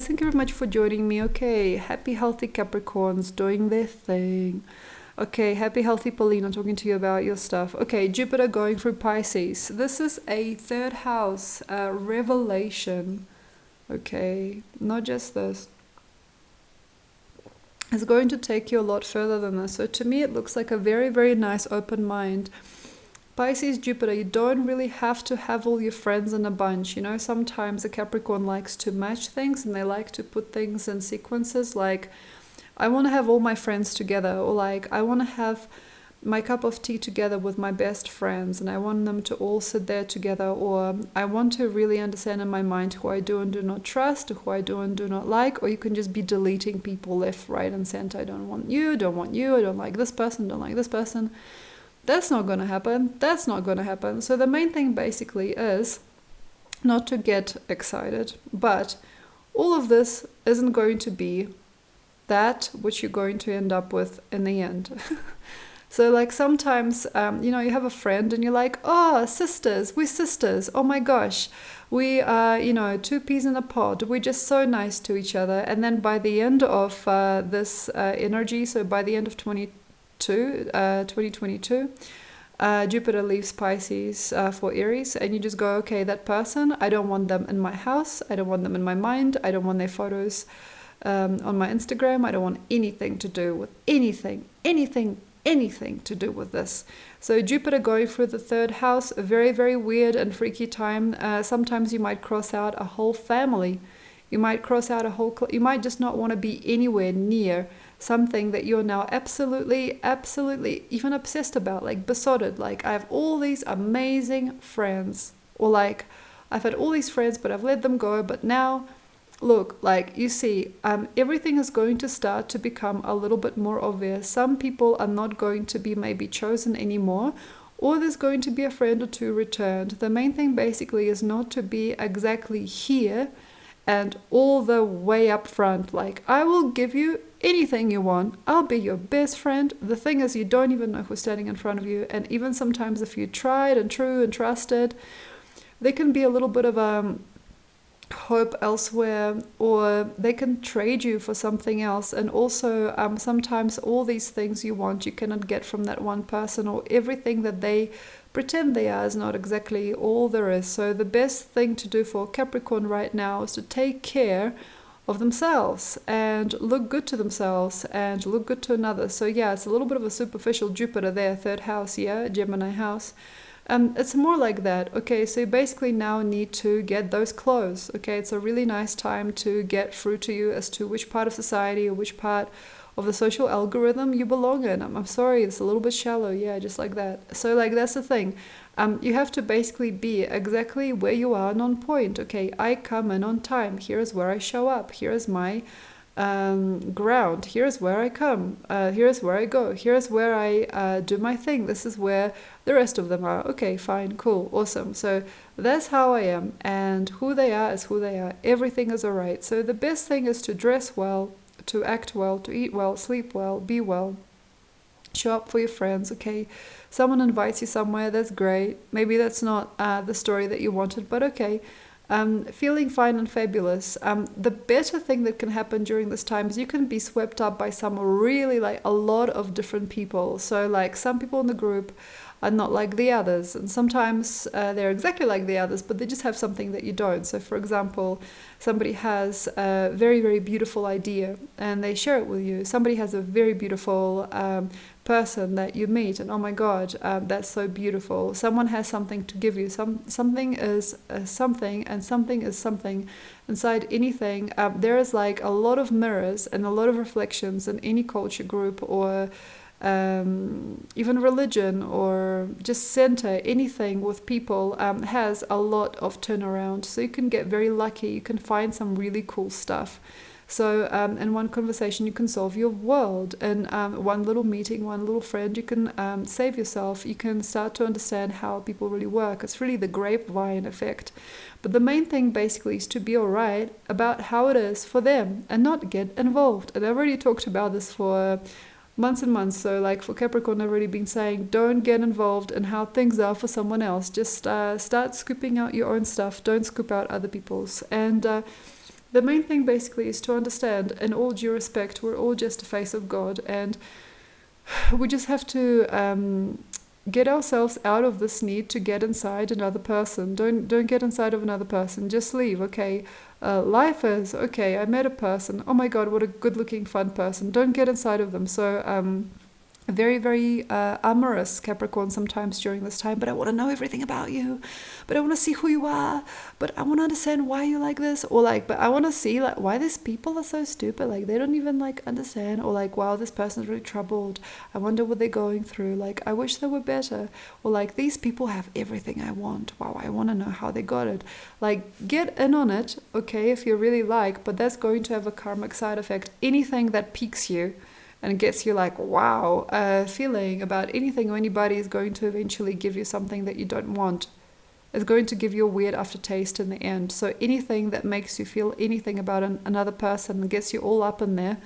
thank you very much for joining me. Okay, happy, healthy Capricorns doing their thing. Okay, happy, healthy Polina talking to you about your stuff. Okay, Jupiter going through Pisces. This is a third house revelation. Okay, not just this. It's going to take you a lot further than this. So to me, it looks like a very, very nice open mind. Pisces, Jupiter, you don't really have to have all your friends in a bunch. You know, sometimes a Capricorn likes to match things and they like to put things in sequences. Like, I want to have all my friends together, or like, I want to have my cup of tea together with my best friends and I want them to all sit there together, or I want to really understand in my mind who I do and do not trust, who I do and do not like. Or you can just be deleting people left, right and center. I don't want you, I don't like this person, don't like this person. That's not going to happen. That's not going to happen. So the main thing basically is not to get excited, but all of this isn't going to be that which you're going to end up with in the end. So like sometimes, you know, you have a friend and you're like, oh, sisters, we're sisters. Oh my gosh, we are, you know, two peas in a pod. We're just so nice to each other. And then by the end of this energy, so by the end of 2022, Jupiter leaves Pisces for Aries, and you just go, okay, that person, I don't want them in my house. I don't want them in my mind. I don't want their photos on my Instagram. I don't want anything to do with anything to do with this. So Jupiter going through the third house, a very, very weird and freaky time. Sometimes you might cross out a whole family. You might cross out a whole... You might just not want to be anywhere near something that you're now absolutely even obsessed about, like besotted. Like, I have all these amazing friends. Or like, I've had all these friends, but I've let them go. But now... Look, like you see, everything is going to start to become a little bit more obvious. Some people are not going to be maybe chosen anymore, or there's going to be a friend or two returned. The main thing basically is not to be exactly here and all the way up front. Like, I will give you anything you want. I'll be your best friend. The thing is, you don't even know who's standing in front of you. And even sometimes if you tried and true and trusted, there can be a little bit of hope elsewhere, or they can trade you for something else. And also sometimes all these things you want you cannot get from that one person, or everything that they pretend they are is not exactly all there is. So the best thing to do for Capricorn right now is to take care of themselves and look good to themselves and look good to another. So yeah, it's a little bit of a superficial Jupiter there, third house, yeah, Gemini house. It's more like that. Okay, so you basically now need to get those clothes. Okay, it's a really nice time to get through to you as to which part of society or which part of the social algorithm you belong in. I'm sorry, it's a little bit shallow. Yeah, just like that. So like, that's the thing. You have to basically be exactly where you are and on point. Okay, I come in on time. Here's where I show up. Here's my ground. Here's where I come. Here's where I go. Here's where I do my thing. This is where the rest of them are. Okay, fine, cool, awesome. So that's how I am, and who they are is who they are. Everything is alright. So the best thing is to dress well, to act well, to eat well, sleep well, be well, show up for your friends. Okay, someone invites you somewhere, that's great. Maybe that's not the story that you wanted, but okay. Feeling fine and fabulous. The better thing that can happen during this time is you can be swept up by some really, like, a lot of different people. So like, some people in the group are not like the others, and sometimes they're exactly like the others, but they just have something that you don't. So for example, somebody has a very, very beautiful idea and they share it with you. Somebody has a very beautiful person that you meet, and oh my god, that's so beautiful. Someone has something to give you. Something is something, and something is something. Inside anything, there is like a lot of mirrors and a lot of reflections in any culture group, or even religion, or just center. Anything with people has a lot of turnaround. So you can get very lucky. You can find some really cool stuff. So in one conversation you can solve your world. In one little meeting, one little friend, you can save yourself. You can start to understand how people really work. It's really the grapevine effect. But the main thing basically is to be alright about how it is for them and not get involved. And I've already talked about this for months and months. So like for Capricorn, I've already been saying, don't get involved in how things are for someone else. Just start scooping out your own stuff. Don't scoop out other people's. And The main thing basically is to understand, in all due respect, we're all just a face of God, and we just have to get ourselves out of this need to get inside another person. Don't get inside of another person. Just leave. Okay, life is okay. I met a person. Oh my God, what a good-looking, fun person. Don't get inside of them. So very, very amorous Capricorn sometimes during this time, but I want to know everything about you, but I want to see who you are, but I want to understand why you're like this, or like, but I want to see like why these people are so stupid, like they don't even like understand, or like, wow, this person's really troubled, I wonder what they're going through, like I wish they were better, or like these people have everything I want, wow, I want to know how they got it. Like get in on it, okay, if you really like, but that's going to have a karmic side effect. Anything that piques you and gets you like wow feeling about anything or anybody is going to eventually give you something that you don't want. It's going to give you a weird aftertaste in the end. So anything that makes you feel anything about another person and gets you all up in there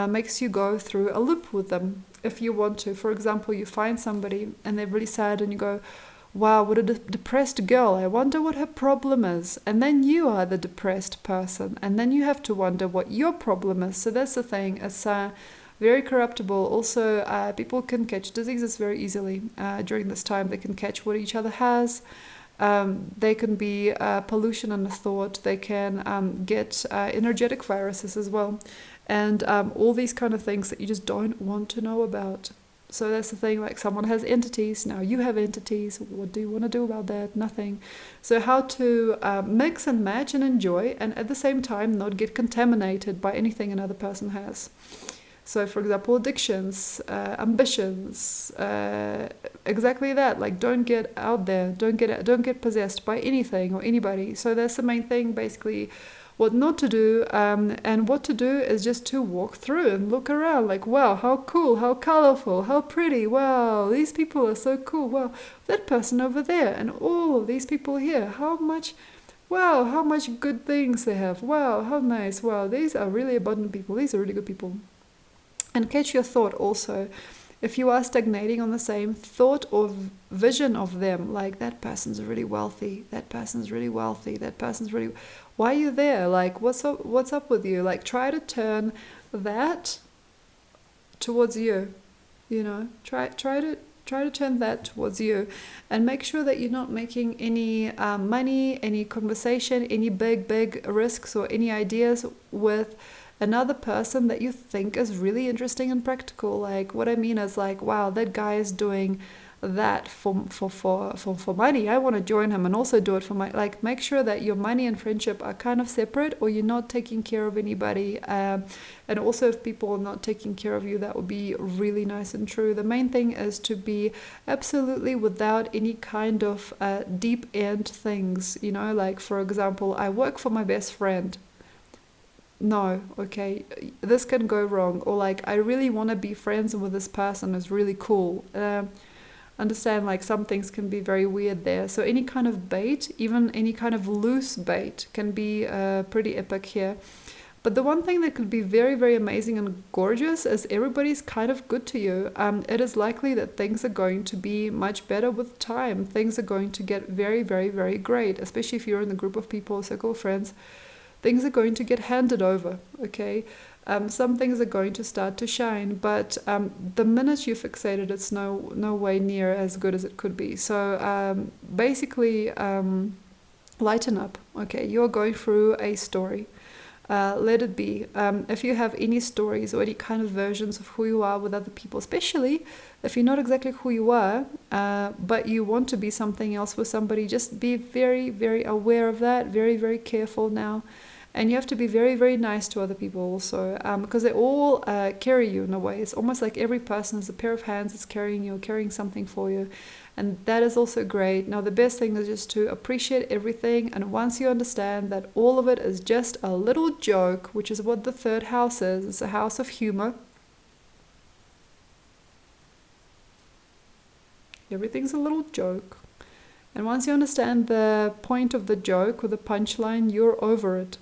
makes you go through a loop with them if you want to. For example, you find somebody and they're really sad and you go, wow, what a depressed girl, I wonder what her problem is. And then you are the depressed person, and then you have to wonder what your problem is. So that's the thing. It's very corruptible. Also, people can catch diseases very easily during this time. They can catch what each other has. They can be pollution in the thought. They can get energetic viruses as well. And all these kind of things that you just don't want to know about. So that's the thing, like someone has entities, now you have entities, what do you want to do about that? Nothing. So how to mix and match and enjoy, and at the same time not get contaminated by anything another person has. So for example, addictions, ambitions, exactly that, like don't get out there, don't get possessed by anything or anybody. So that's the main thing, basically what not to do, and what to do is just to walk through and look around like, wow, how cool, how colorful, how pretty, wow, these people are so cool, wow, that person over there and all of these people here, how much, wow, how much good things they have, wow, how nice, wow, these are really abundant people, these are really good people. And catch your thought also. If you are stagnating on the same thought or vision of them, like that person's really wealthy, that person's really wealthy, that person's really, why are you there? Like what's up with you? Like try to turn that towards you, you know, try to turn that towards you, and make sure that you're not making any money, any conversation, any big risks or any ideas with another person that you think is really interesting and practical. Like what I mean is like, wow, that guy is doing that for money, I want to join him and also do it for my, like make sure that your money and friendship are kind of separate, or you're not taking care of anybody, and also if people are not taking care of you, that would be really nice and true. The main thing is to be absolutely without any kind of deep end things, you know, like for example, I work for my best friend. No, okay, this can go wrong. Or like, I really want to be friends with this person, is really cool. Understand, like some things can be very weird there. So any kind of bait, even any kind of loose bait, can be pretty epic here. But the one thing that could be very, very amazing and gorgeous is everybody's kind of good to you. It is likely that things are going to be much better with time. Things are going to get very, very, very great, especially if you're in a group of people, circle of friends. Things are going to get handed over, okay? Some things are going to start to shine, but the minute you fixate it, it's no way near as good as it could be. So basically, lighten up, okay? You're going through a story. Let it be. If you have any stories or any kind of versions of who you are with other people, especially if you're not exactly who you are, but you want to be something else with somebody, just be very, very aware of that, very, very careful now. And you have to be very, very nice to other people also, because they all carry you in a way. It's almost like every person is a pair of hands that's carrying you, carrying something for you. And that is also great. Now, the best thing is just to appreciate everything. And once you understand that all of it is just a little joke, which is what the third house is, it's a house of humor. Everything's a little joke. And once you understand the point of the joke or the punchline, you're over it.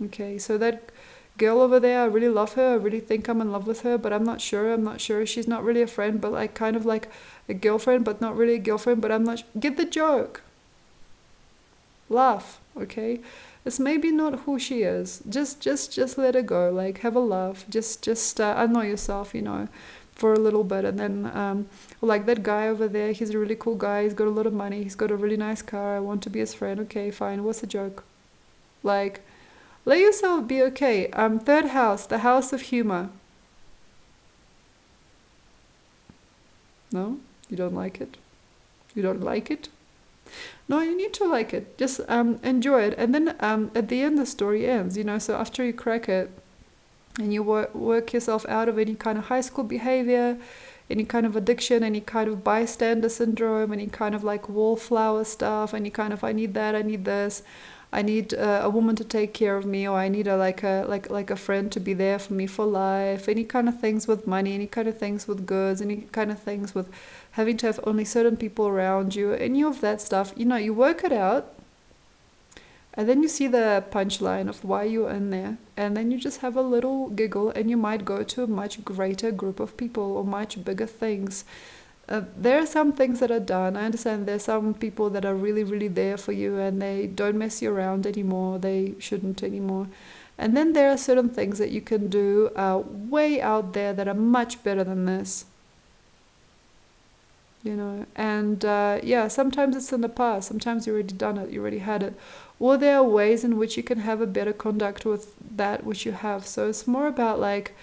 Okay, so that girl over there, I really love her, I really think I'm in love with her, but I'm not sure, she's not really a friend, but like kind of like a girlfriend, but not really a girlfriend, but I'm not, get the joke, laugh, okay, It's maybe not who she is. Just let her go. Like, have a laugh. Just annoy yourself, for a little bit. And then, like that guy over there, he's a really cool guy. He's got a lot of money. He's got a really nice car. I want to be his friend. Okay, fine. What's the joke? Like, let yourself be okay. Third house, the house of humor. No? You don't like it? You don't like it? No, you need to like it. Just enjoy it. And then at the end, the story ends, So after you crack it and you work yourself out of any kind of high school behavior, any kind of addiction, any kind of bystander syndrome, any kind of like wallflower stuff, any kind of I need that, I need this, I need a woman to take care of me, or I need like a friend to be there for me for life. Any kind of things with money, any kind of things with goods, any kind of things with having to have only certain people around you, any of that stuff. You work it out, and then you see the punchline of why you're in there, and then you just have a little giggle, and you might go to a much greater group of people or much bigger things. There are some things that are done. I understand there's some people that are really, really there for you, and they don't mess you around anymore. They shouldn't anymore. And then there are certain things that you can do way out there that are much better than this. And sometimes it's in the past. Sometimes you already done it. You already had it. Or there are ways in which you can have a better conduct with that which you have. So it's more about like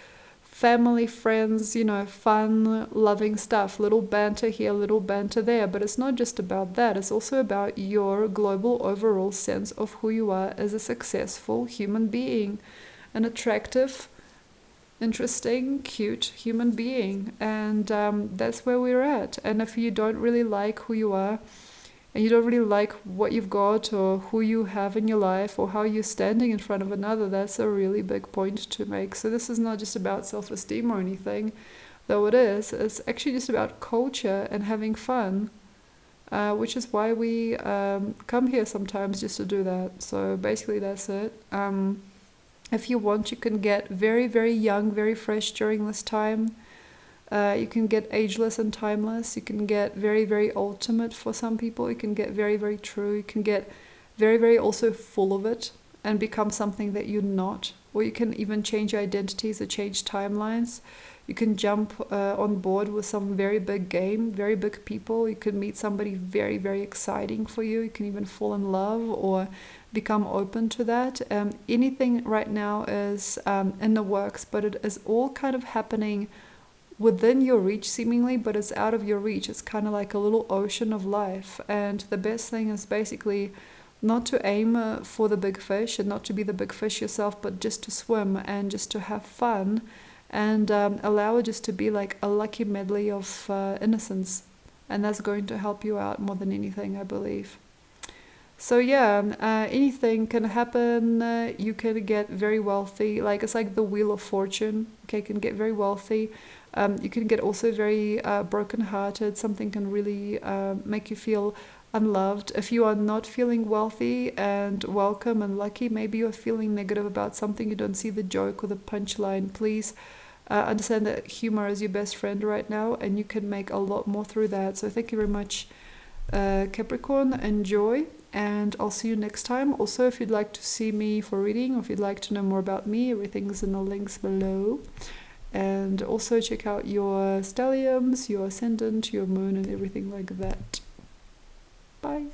family, friends, fun, loving stuff, little banter here, little banter there. But it's not just about that. It's also about your global overall sense of who you are as a successful human being, an attractive, interesting, cute human being. And that's where we're at. And if you don't really like who you are, and you don't really like what you've got or who you have in your life or how you're standing in front of another, that's a really big point to make. So this is not just about self-esteem or anything, though it is. It's actually just about culture and having fun, which is why we come here sometimes, just to do that. So basically that's it. If you want, you can get very, very young, very fresh during this time. You can get ageless and timeless. You can get very, very ultimate for some people. You can get very, very true. You can get very, very also full of it and become something that you're not. Or you can even change your identities or change timelines. You can jump on board with some very big game, very big people. You can meet somebody very, very exciting for you. You can even fall in love or become open to that. Anything right now is in the works, but it is all kind of happening within your reach seemingly, but it's out of your reach. It's kind of like a little ocean of life, and the best thing is basically not to aim for the big fish and not to be the big fish yourself, but just to swim and just to have fun and allow it just to be like a lucky medley of innocence, and that's going to help you out more than anything, I believe. So anything can happen. You can get very wealthy, like it's like the wheel of fortune. Okay, can get very wealthy. You can get also very broken-hearted. Something can really make you feel unloved. If you are not feeling wealthy and welcome and lucky, maybe you're feeling negative about something, you don't see the joke or the punchline, please understand that humor is your best friend right now, and you can make a lot more through that. So thank you very much, Capricorn. Enjoy, and I'll see you next time. Also, if you'd like to see me for reading, or if you'd like to know more about me, everything's in the links below. And also check out your stelliums, your ascendant, your moon, and everything like that. Bye.